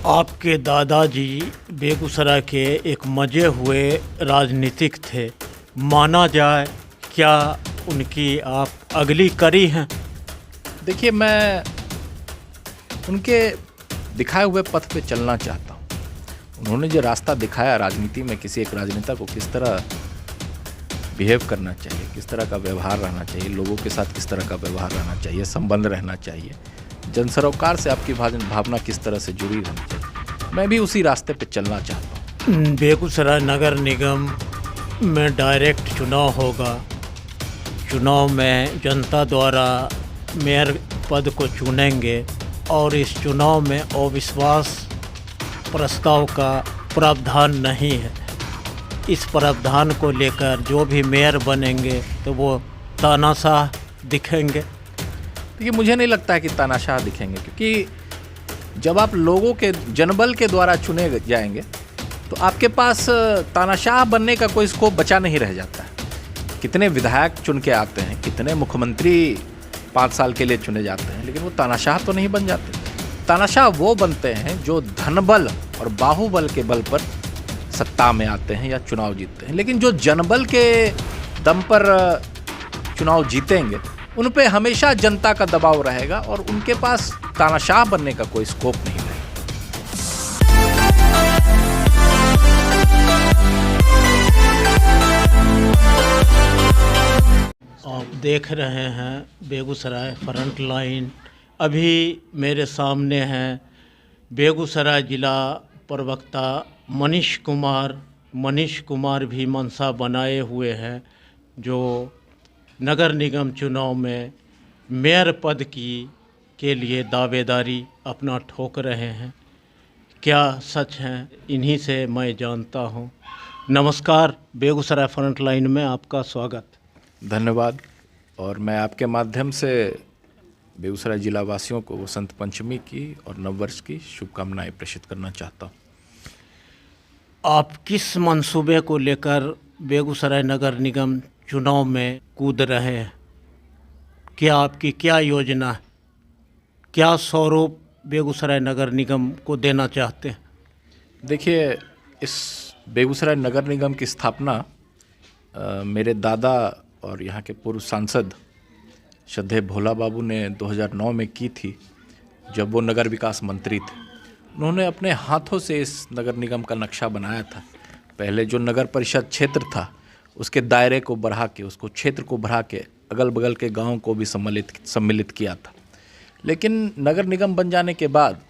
आपके दादाजी बेगूसराय के एक मजे हुए राजनीतिक थे। माना जाए, क्या उनकी आप अगली कड़ी हैं? देखिए, मैं उनके दिखाए हुए पथ पे चलना चाहता हूँ। उन्होंने जो रास्ता दिखाया राजनीति में, किसी एक राजनेता को किस तरह बिहेव करना चाहिए, किस तरह का व्यवहार रहना चाहिए, लोगों के साथ किस तरह का व्यवहार रहना चाहिए, संबंध रहना चाहिए, जन सरोकार से आपकी भावना किस तरह से जुड़ी रहनी चाहिए, मैं भी उसी रास्ते पे चलना चाहता हूँ। बेगूसराय नगर निगम में डायरेक्ट चुनाव होगा। चुनाव में जनता द्वारा मेयर पद को चुनेंगे और इस चुनाव में अविश्वास प्रस्ताव का प्रावधान नहीं है। इस प्रावधान को लेकर जो भी मेयर बनेंगे तो वो तानाशाह दिखेंगे। देखिए, मुझे नहीं लगता है कि तानाशाह दिखेंगे, क्योंकि जब आप लोगों के जनबल के द्वारा चुने जाएंगे तो आपके पास तानाशाह बनने का कोई स्कोप बचा नहीं रह जाता है। कितने विधायक चुन के आते हैं, कितने मुख्यमंत्री 5 साल के लिए चुने जाते हैं, लेकिन वो तानाशाह तो नहीं बन जाते। तानाशाह वो बनते हैं जो धनबल और बाहुबल के बल पर सत्ता में आते हैं या चुनाव जीतते हैं। लेकिन जो जनबल के दम पर चुनाव जीतेंगे उन पे हमेशा जनता का दबाव रहेगा और उनके पास तानाशाह बनने का कोई स्कोप नहीं रहेगा। आप देख रहे हैं बेगूसराय फ्रंट लाइन। अभी मेरे सामने हैं बेगूसराय जिला प्रवक्ता मनीष कुमार भी मनसा बनाए हुए हैं, जो नगर निगम चुनाव में मेयर पद के लिए दावेदारी अपना ठोक रहे हैं। क्या सच हैं, इन्हीं से मैं जानता हूं। नमस्कार, बेगूसराय फ्रंट लाइन में आपका स्वागत। धन्यवाद। और मैं आपके माध्यम से बेगूसराय जिला वासियों को वसंत पंचमी की और नववर्ष की शुभकामनाएं प्रेषित करना चाहता हूँ। आप किस मंसूबे को लेकर बेगूसराय नगर निगम चुनाव में कूद रहे हैं? क्या आपकी क्या योजना है? क्या स्वरूप बेगूसराय नगर निगम को देना चाहते हैं? देखिए, इस बेगूसराय नगर निगम की स्थापना मेरे दादा और यहाँ के पूर्व सांसद श्रद्धेय भोला बाबू ने 2009 में की थी, जब वो नगर विकास मंत्री थे। उन्होंने अपने हाथों से इस नगर निगम का नक्शा बनाया था। पहले जो नगर परिषद क्षेत्र था उसके दायरे को बढ़ा के, उसको क्षेत्र को बढ़ा के अगल बगल के गांवों को भी सम्मिलित किया था। लेकिन नगर निगम बन जाने के बाद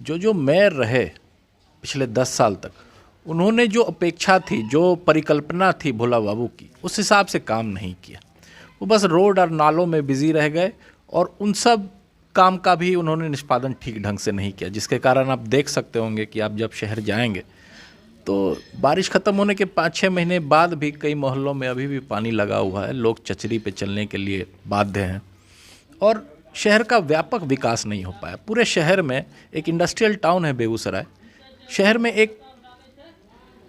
जो मेयर रहे पिछले 10 साल तक, उन्होंने जो अपेक्षा थी, जो परिकल्पना थी भोला बाबू की, उस हिसाब से काम नहीं किया। वो बस रोड और नालों में बिजी रह गए और उन सब काम का भी उन्होंने निष्पादन ठीक ढंग से नहीं किया, जिसके कारण आप देख सकते होंगे कि आप जब शहर जाएंगे तो बारिश ख़त्म होने के 5-6 महीने बाद भी कई मोहल्लों में अभी भी पानी लगा हुआ है। लोग चचरी पे चलने के लिए बाध्य हैं और शहर का व्यापक विकास नहीं हो पाया। पूरे शहर में एक इंडस्ट्रियल टाउन है बेगूसराय, शहर में एक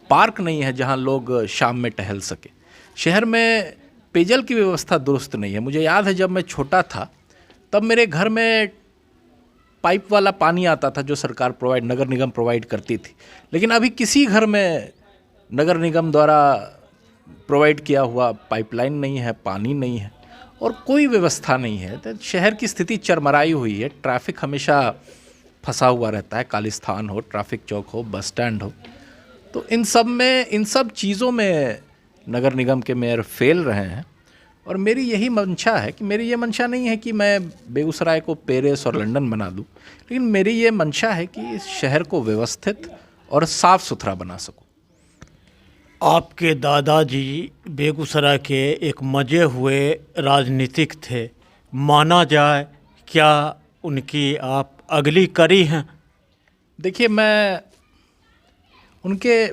पार्क नहीं है जहां लोग शाम में टहल सके। शहर में पेयजल की व्यवस्था दुरुस्त नहीं है। मुझे याद है, जब मैं छोटा था तब मेरे घर में पाइप वाला पानी आता था जो सरकार नगर निगम प्रोवाइड करती थी। लेकिन अभी किसी घर में नगर निगम द्वारा प्रोवाइड किया हुआ पाइपलाइन नहीं है, पानी नहीं है और कोई व्यवस्था नहीं है। तो शहर की स्थिति चरमराई हुई है। ट्रैफिक हमेशा फंसा हुआ रहता है, कालिस्थान हो, ट्रैफिक चौक हो, बस स्टैंड हो। तो इन सब चीज़ों में नगर निगम के मेयर फेल रहे हैं। और मेरी यही मंशा है कि मेरी ये मंशा नहीं है कि मैं बेगूसराय को पेरिस और लंदन बना दूं, लेकिन मेरी ये मंशा है कि इस शहर को व्यवस्थित और साफ़ सुथरा बना सकूं। आपके दादाजी बेगूसराय के एक मजे हुए राजनीतिक थे। माना जाए, क्या उनकी आप अगली कड़ी हैं? देखिए, मैं उनके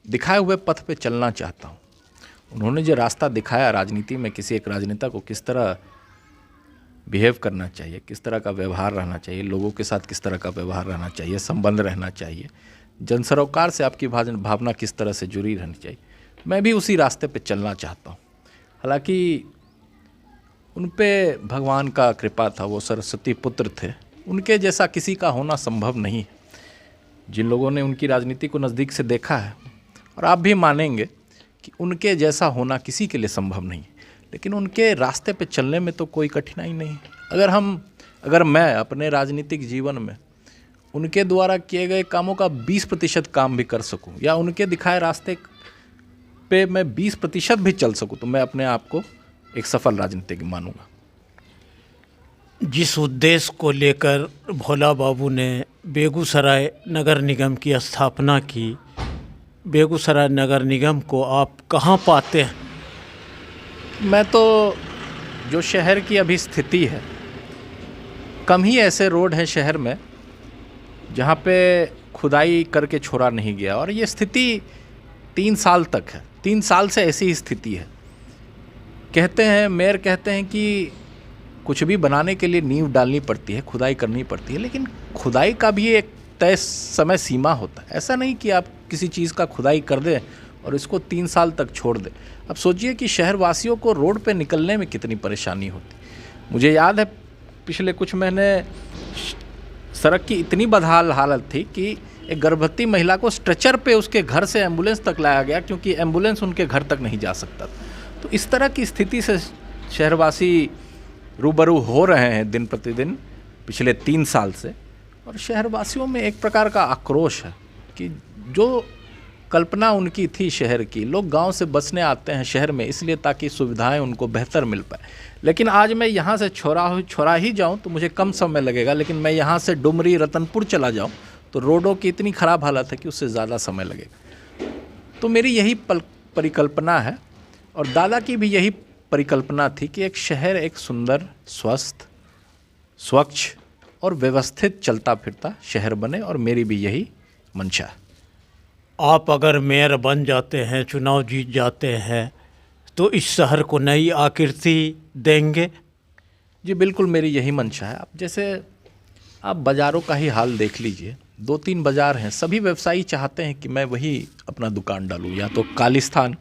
दिखाए हुए पथ पे चलना चाहता हूँ। उन्होंने जो रास्ता दिखाया राजनीति में, किसी एक राजनेता को किस तरह बिहेव करना चाहिए, किस तरह का व्यवहार रहना चाहिए, लोगों के साथ किस तरह का व्यवहार रहना चाहिए, संबंध रहना चाहिए, जन सरोकार से आपकी भावना किस तरह से जुड़ी रहनी चाहिए, मैं भी उसी रास्ते पे चलना चाहता हूँ। हालांकि उन पे भगवान का कृपा था, वो सरस्वती पुत्र थे, उनके जैसा किसी का होना संभव नहीं है। जिन लोगों ने उनकी राजनीति को नज़दीक से देखा है, और आप भी मानेंगे कि उनके जैसा होना किसी के लिए संभव नहीं है, लेकिन उनके रास्ते पे चलने में तो कोई कठिनाई नहीं है। अगर मैं अपने राजनीतिक जीवन में उनके द्वारा किए गए कामों का 20% काम भी कर सकूं, या उनके दिखाए रास्ते पे मैं 20% भी चल सकूं, तो मैं अपने आप को एक सफल राजनीतिज्ञ मानूंगा। जिस उद्देश्य को लेकर भोला बाबू ने बेगूसराय नगर निगम की स्थापना की, बेगूसराय नगर निगम को आप कहाँ पाते हैं? मैं तो जो शहर की अभी स्थिति है, कम ही ऐसे रोड हैं शहर में जहाँ पे खुदाई करके छोड़ा नहीं गया, और ये स्थिति 3 साल तक है। 3 साल से ऐसी ही स्थिति है। मेयर कहते हैं कि कुछ भी बनाने के लिए नींव डालनी पड़ती है, खुदाई करनी पड़ती है, लेकिन खुदाई का भी एक तय समय सीमा होता है। ऐसा नहीं कि आप किसी चीज़ का खुदाई कर दें और इसको 3 साल तक छोड़ दें। अब सोचिए कि शहरवासियों को रोड पे निकलने में कितनी परेशानी होती। मुझे याद है पिछले कुछ महीने सड़क की इतनी बदहाल हालत थी कि एक गर्भवती महिला को स्ट्रेचर पे उसके घर से एम्बुलेंस तक लाया गया, क्योंकि एम्बुलेंस उनके घर तक नहीं जा सकता था। तो इस तरह की स्थिति से शहरवासी रूबरू हो रहे हैं दिन प्रतिदिन पिछले 3 साल से, और शहरवासियों में एक प्रकार का आक्रोश है कि जो कल्पना उनकी थी शहर की, लोग गांव से बसने आते हैं शहर में इसलिए ताकि सुविधाएं उनको बेहतर मिल पाए, लेकिन आज मैं यहाँ से छोरा ही जाऊँ तो मुझे कम समय लगेगा, लेकिन मैं यहाँ से डुमरी रतनपुर चला जाऊँ तो रोडों की इतनी ख़राब हालत है कि उससे ज़्यादा समय लगेगा। तो मेरी यही परिकल्पना है, और दादा की भी यही परिकल्पना थी कि एक शहर एक सुंदर, स्वस्थ, स्वच्छ और व्यवस्थित चलता फिरता शहर बने, और मेरी भी यही मंशा है। आप अगर मेयर बन जाते हैं, चुनाव जीत जाते हैं, तो इस शहर को नई आकृति देंगे? जी बिल्कुल, मेरी यही मंशा है। आप बाज़ारों का ही हाल देख लीजिए। 2-3 बाज़ार हैं, सभी व्यवसायी चाहते हैं कि मैं वही अपना दुकान डालूं, या तो कालिस्थान,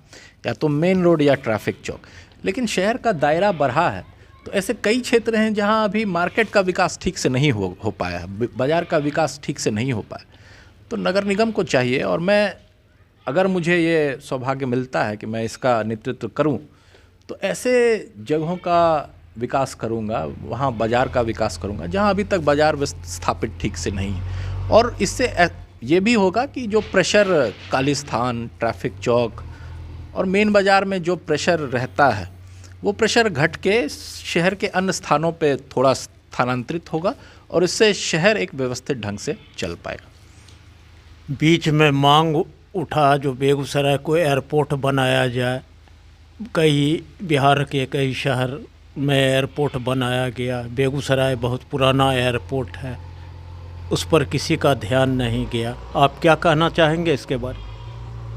या तो मेन रोड, या ट्रैफिक चौक। लेकिन शहर का दायरा बढ़ा है, तो ऐसे कई क्षेत्र हैं जहां अभी मार्केट का विकास ठीक से नहीं हो पाया है, बाज़ार का विकास ठीक से नहीं हो पाया। तो नगर निगम को चाहिए, और अगर मुझे ये सौभाग्य मिलता है कि मैं इसका नेतृत्व करूं, तो ऐसे जगहों का विकास करूंगा, वहां बाज़ार का विकास करूंगा जहां अभी तक बाज़ार स्थापित ठीक से नहीं है। और इससे ये भी होगा कि जो प्रेशर कालिस्थान, ट्रैफिक चौक और मेन बाज़ार में जो प्रेशर रहता है, वो प्रेशर घट के शहर के अन्य स्थानों पे थोड़ा स्थानांतरित होगा, और इससे शहर एक व्यवस्थित ढंग से चल पाएगा। बीच में मांग उठा जो बेगूसराय को एयरपोर्ट बनाया जाए। बिहार के कई शहर में एयरपोर्ट बनाया गया, बेगूसराय बहुत पुराना एयरपोर्ट है, उस पर किसी का ध्यान नहीं गया। आप क्या कहना चाहेंगे इसके बारे?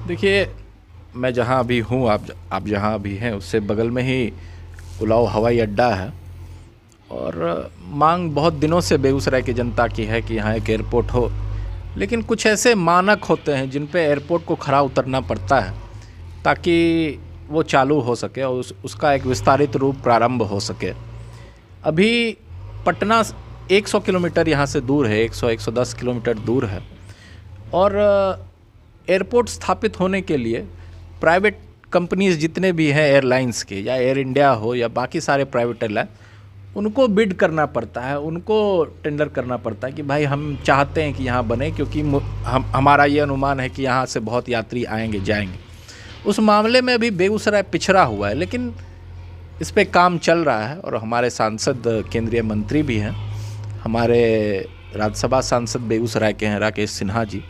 देखिए, मैं जहाँ अभी हूँ, आप जहाँ अभी हैं उससे बगल में ही उलाव हवाई अड्डा है, और मांग बहुत दिनों से बेगूसराय की जनता की है कि यहाँ एक एयरपोर्ट हो, लेकिन कुछ ऐसे मानक होते हैं जिन पे एयरपोर्ट को खरा उतरना पड़ता है ताकि वो चालू हो सके और उसका एक विस्तारित रूप प्रारंभ हो सके। अभी पटना 100 किलोमीटर यहाँ से दूर है, 100-110 किलोमीटर दूर है, और एयरपोर्ट स्थापित होने के लिए प्राइवेट कंपनीज जितने भी हैं एयरलाइंस के, या एयर इंडिया हो या बाकी सारे प्राइवेट एयरलाइन, उनको बिड करना पड़ता है, उनको टेंडर करना पड़ता है कि भाई हम चाहते हैं कि यहाँ बने, क्योंकि हमारा ये अनुमान है कि यहाँ से बहुत यात्री आएंगे जाएंगे। उस मामले में अभी बेगूसराय पिछड़ा हुआ है, लेकिन इस पे काम चल रहा है, और हमारे सांसद केंद्रीय मंत्री भी हैं, हमारे राज्यसभा सांसद बेगूसराय के हैं राकेश सिन्हा जी,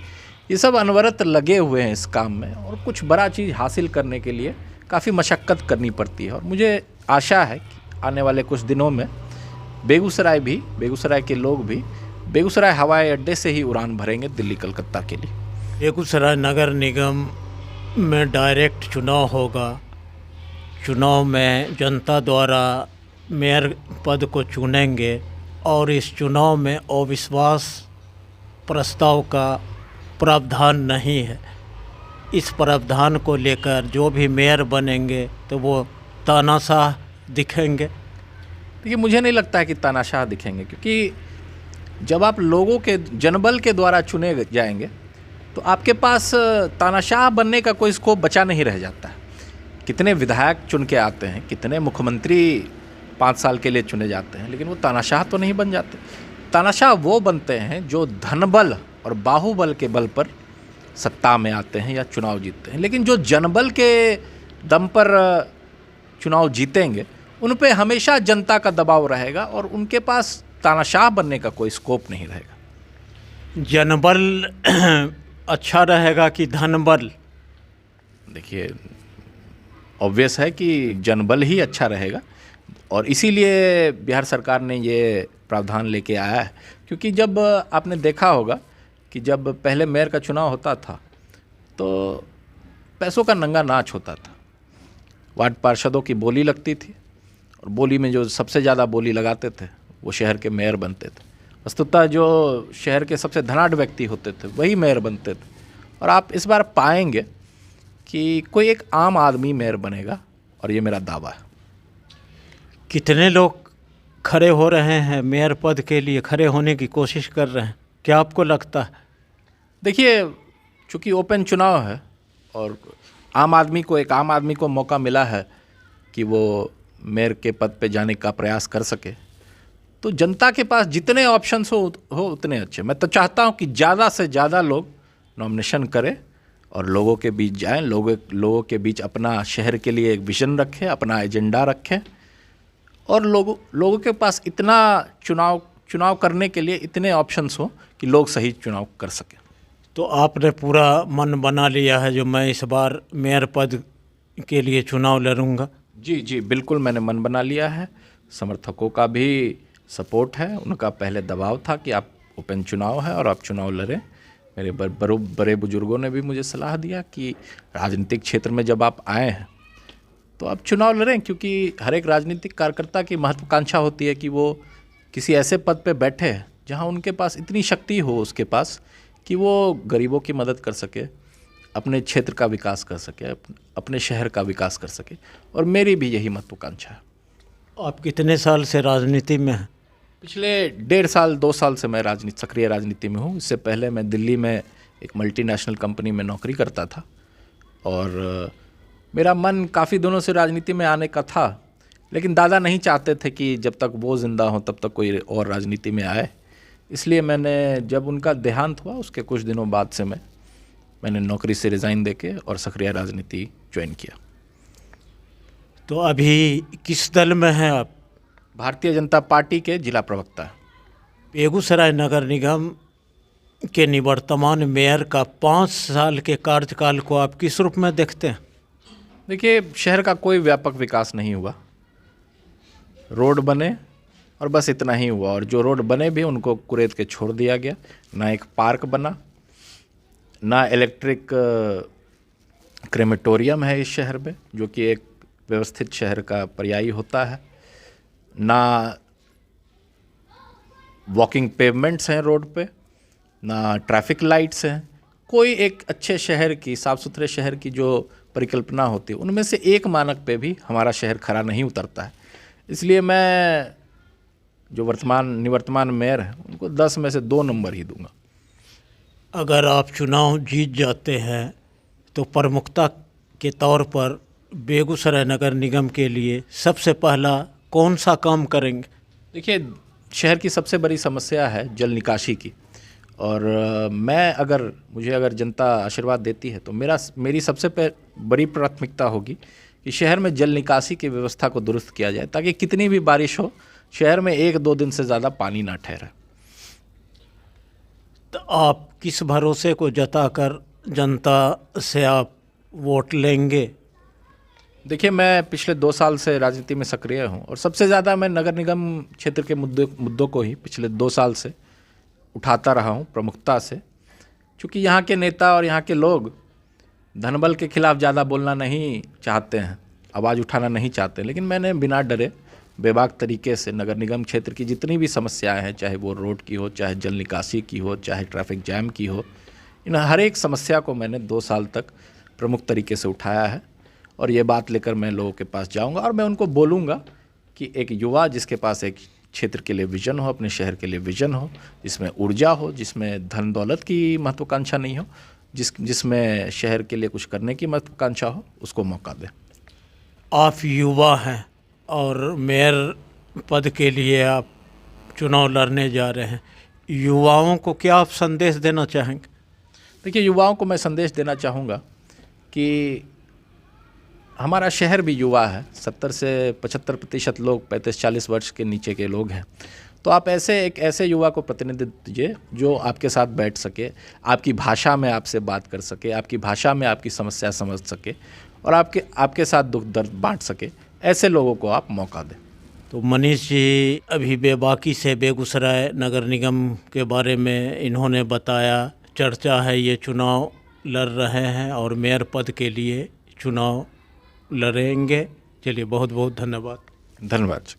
ये सब अनवरत लगे हुए हैं इस काम में, और कुछ बड़ा चीज़ हासिल करने के लिए काफ़ी मशक्क़त करनी पड़ती है। और मुझे आशा है कि आने वाले कुछ दिनों में बेगूसराय के लोग भी बेगूसराय हवाई अड्डे से ही उड़ान भरेंगे दिल्ली कलकत्ता के लिए। बेगूसराय नगर निगम में डायरेक्ट चुनाव होगा। चुनाव में जनता द्वारा मेयर पद को चुनेंगे, और इस चुनाव में अविश्वास प्रस्ताव का प्रावधान नहीं है। इस प्रावधान को लेकर जो भी मेयर बनेंगे तो वो तानाशाह दिखेंगे। देखिए, मुझे नहीं लगता है कि तानाशाह दिखेंगे, क्योंकि जब आप लोगों के जनबल के द्वारा चुने जाएंगे तो आपके पास तानाशाह बनने का कोई स्कोप बचा नहीं रह जाता है। कितने विधायक चुन के आते हैं, कितने मुख्यमंत्री 5 साल के लिए चुने जाते हैं, लेकिन वो तानाशाह तो नहीं बन जाते। तानाशाह वो बनते हैं जो धनबल और बाहुबल के बल पर सत्ता में आते हैं या चुनाव जीतते हैं, लेकिन जो जनबल के दम पर चुनाव जीतेंगे उन पे हमेशा जनता का दबाव रहेगा और उनके पास तानाशाह बनने का कोई स्कोप नहीं रहेगा। जनबल अच्छा रहेगा कि धनबल? देखिए, ऑब्वियस है कि जनबल ही अच्छा रहेगा और इसीलिए बिहार सरकार ने ये प्रावधान लेके आया है। क्योंकि जब आपने देखा होगा कि जब पहले मेयर का चुनाव होता था तो पैसों का नंगा नाच होता था। वार्ड पार्षदों की बोली लगती थी और बोली में जो सबसे ज़्यादा बोली लगाते थे वो शहर के मेयर बनते थे। वस्तुतः जो शहर के सबसे धनाढ़ व्यक्ति होते थे वही मेयर बनते थे। और आप इस बार पाएंगे कि कोई एक आम आदमी मेयर बनेगा और ये मेरा दावा है। कितने लोग खड़े हो रहे हैं मेयर पद के लिए, खड़े होने की कोशिश कर रहे हैं, क्या आपको लगता है? देखिए, चूँकि ओपन चुनाव है और एक आम आदमी को मौका मिला है कि वो मेयर के पद पे जाने का प्रयास कर सके, तो जनता के पास जितने ऑप्शंस हो उतने अच्छे। मैं तो चाहता हूँ कि ज़्यादा से ज़्यादा लोग नॉमिनेशन करें और लोगों के बीच जाएं, लोगों के बीच अपना शहर के लिए एक विजन रखें, अपना एजेंडा रखें और लोगों के पास इतना चुनाव करने के लिए इतने ऑप्शंस हो कि लोग सही चुनाव कर सकें। तो आपने पूरा मन बना लिया है जो मैं इस बार मेयर पद के लिए चुनाव लड़ूंगा? जी, बिल्कुल मैंने मन बना लिया है। समर्थकों का भी सपोर्ट है, उनका पहले दबाव था कि आप ओपन चुनाव है और आप चुनाव लड़ें। मेरे बड़े बुजुर्गों ने भी मुझे सलाह दिया कि राजनीतिक क्षेत्र में जब आप आए हैं तो आप चुनाव लड़ें, क्योंकि हर एक राजनीतिक कार्यकर्ता की महत्वाकांक्षा होती है कि वो किसी ऐसे पद पे बैठे जहां उनके पास इतनी शक्ति हो उसके पास कि वो गरीबों की मदद कर सके, अपने क्षेत्र का विकास कर सके, अपने शहर का विकास कर सके। और मेरी भी यही महत्वाकांक्षा है। आप कितने साल से राजनीति में हैं? पिछले 1.5 साल 2 साल से मैं सक्रिय राजनीति में हूँ। इससे पहले मैं दिल्ली में एक मल्टीनेशनल कंपनी में नौकरी करता था और मेरा मन काफ़ी दिनों से राजनीति में आने का था, लेकिन दादा नहीं चाहते थे कि जब तक वो ज़िंदा हो तब तक कोई और राजनीति में आए। इसलिए मैंने जब उनका देहांत हुआ उसके कुछ दिनों बाद से मैंने नौकरी से रिज़ाइन देके और सक्रिय राजनीति ज्वाइन किया। तो अभी किस दल में हैं आप? भारतीय जनता पार्टी के जिला प्रवक्ता। बेगूसराय नगर निगम के निवर्तमान मेयर का 5 साल के कार्यकाल को आप किस रूप में देखते हैं? देखिए, शहर का कोई व्यापक विकास नहीं हुआ। रोड बने और बस इतना ही हुआ, और जो रोड बने भी उनको कुरेद के छोड़ दिया गया। ना एक पार्क बना, ना इलेक्ट्रिक क्रेमेटोरियम है इस शहर में, जो कि एक व्यवस्थित शहर का पर्यायी होता है। ना वॉकिंग पेवमेंट्स हैं रोड पे, ना ट्रैफिक लाइट्स हैं। कोई एक अच्छे शहर की, साफ़ सुथरे शहर की जो परिकल्पना होती है उनमें से एक मानक पे भी हमारा शहर खरा नहीं उतरता है। इसलिए मैं जो निवर्तमान मेयर हैं उनको 10 में से 2 नंबर ही दूंगा। अगर आप चुनाव जीत जाते हैं तो प्रमुखता के तौर पर बेगूसराय नगर निगम के लिए सबसे पहला कौन सा काम करेंगे? देखिए, शहर की सबसे बड़ी समस्या है जल निकासी की, और मुझे अगर जनता आशीर्वाद देती है तो मेरी सबसे बड़ी प्राथमिकता होगी कि शहर में जल निकासी की व्यवस्था को दुरुस्त किया जाए, ताकि कितनी भी बारिश हो शहर में 1-2 दिन से ज़्यादा पानी ना ठहरे। तो आप किस भरोसे को जताकर जनता से आप वोट लेंगे? देखिए, मैं पिछले 2 साल से राजनीति में सक्रिय हूँ और सबसे ज़्यादा मैं नगर निगम क्षेत्र के मुद्दों को ही पिछले 2 साल से उठाता रहा हूँ प्रमुखता से। क्योंकि यहाँ के नेता और यहाँ के लोग धनबल के खिलाफ ज़्यादा बोलना नहीं चाहते हैं, आवाज़ उठाना नहीं चाहते, लेकिन मैंने बिना डरे बेबाक तरीके से नगर निगम क्षेत्र की जितनी भी समस्याएं हैं, चाहे वो रोड की हो, चाहे जल निकासी की हो, चाहे ट्रैफिक जैम की हो, इन हर एक समस्या को मैंने 2 साल तक प्रमुख तरीके से उठाया है। और ये बात लेकर मैं लोगों के पास जाऊंगा और मैं उनको बोलूँगा कि एक युवा जिसके पास एक क्षेत्र के लिए विजन हो, अपने शहर के लिए विजन हो, जिसमें ऊर्जा हो, जिसमें धन दौलत की महत्वाकांक्षा नहीं हो, जिसमें शहर के लिए कुछ करने की महत्वाकांक्षा हो, उसको मौका दें। आप युवा हैं और मेयर पद के लिए आप चुनाव लड़ने जा रहे हैं, युवाओं को क्या आप संदेश देना चाहेंगे? देखिए, युवाओं को मैं संदेश देना चाहूँगा कि हमारा शहर भी युवा है। 70 से 75% लोग 35-40 वर्ष के नीचे के लोग हैं। तो आप ऐसे युवा को प्रतिनिधित्व दीजिए जो आपके साथ बैठ सके, आपकी भाषा में आपसे बात कर सके, आपकी भाषा में आपकी समस्या समझ सके और आपके साथ दुख दर्द बांट सके। ऐसे लोगों को आप मौका दें। तो मनीष जी अभी बेबाकी से बेगूसराय नगर निगम के बारे में इन्होंने बताया, चर्चा है ये चुनाव लड़ रहे हैं और मेयर पद के लिए चुनाव लड़ेंगे। चलिए, बहुत बहुत धन्यवाद। धन्यवाद।